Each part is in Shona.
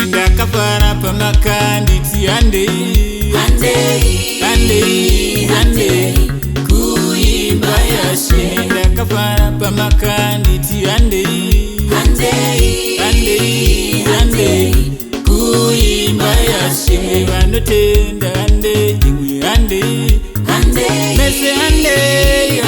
Ndakafara pamakanditi handei kuimba yaShe. Ndakafara pamakanditi handei kuimba yaShe. Vanotenda handei, imwe handei, mese handei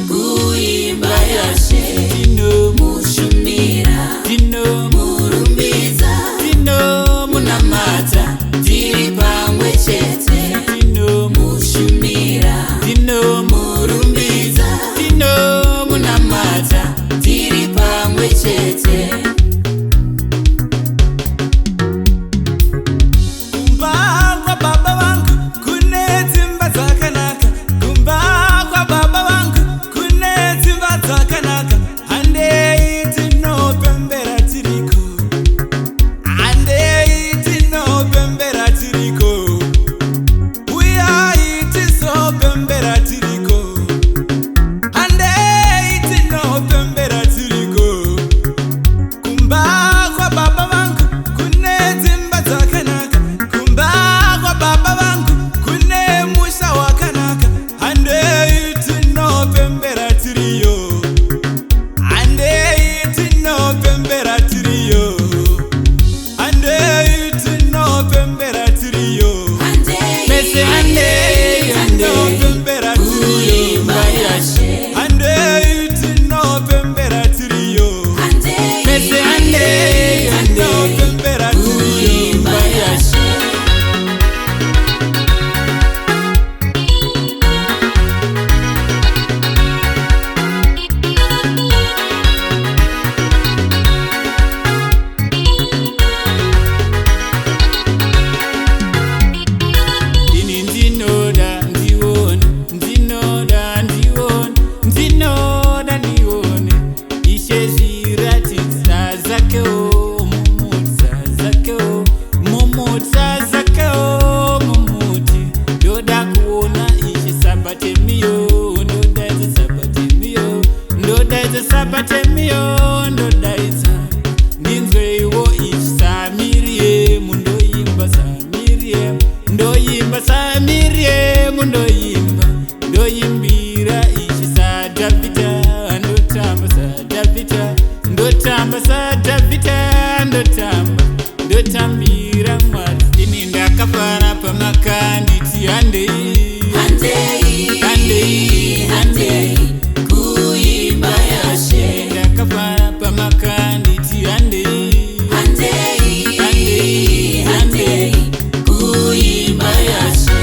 kuimba yaShe. Tinomushumira, tinomurumbidza, tinomunamata tiri pamwe chete. Tinomushumira, tinomurumbidza, tinomunamata tiri pamwe chete. Ndoyimbira ichi sa Davida, ndotamba sa Davida, ndotambira Mwari. Ini ndakafara pamakanditi handei kuimba yaShe. Ndakafara pamakanditi handei kuimba yaShe.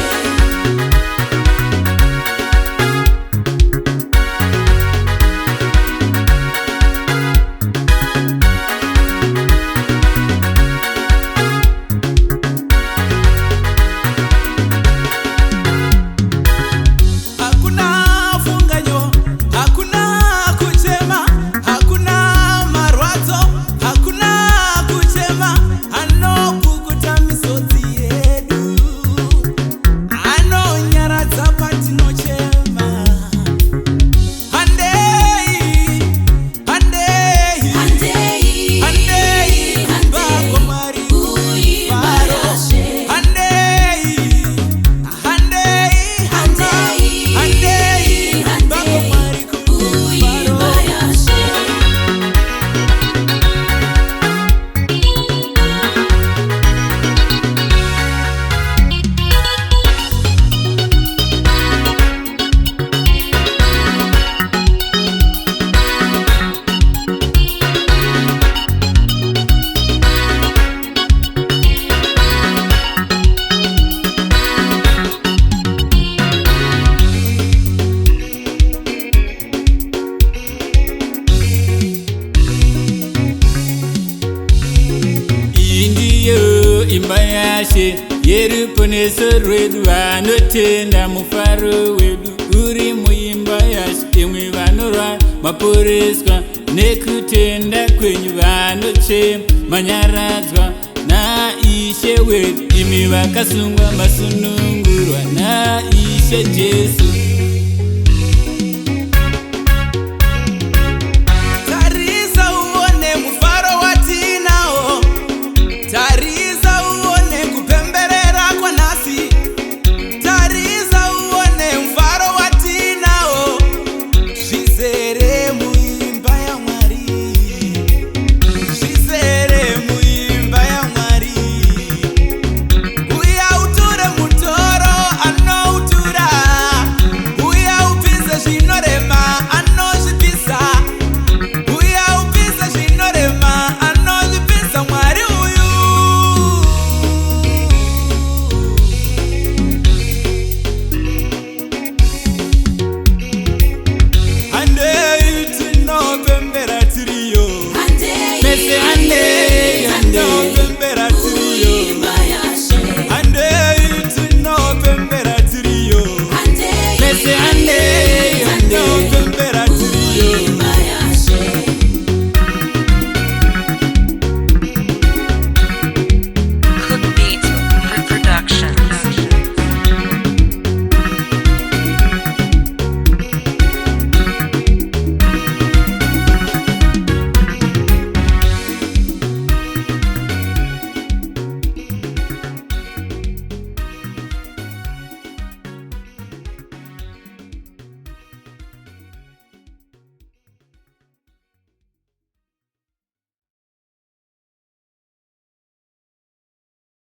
Imba yaShe yeruponeso rwedu, vanotenda mufaro wedu uri muimba yaShe. Imwe vanorwara maporeswa nekutenda kwenyu, vanochema manyaradzwa naIshe. Ishe wedu imi vakasungwa masunungurwa naIshe Jesu.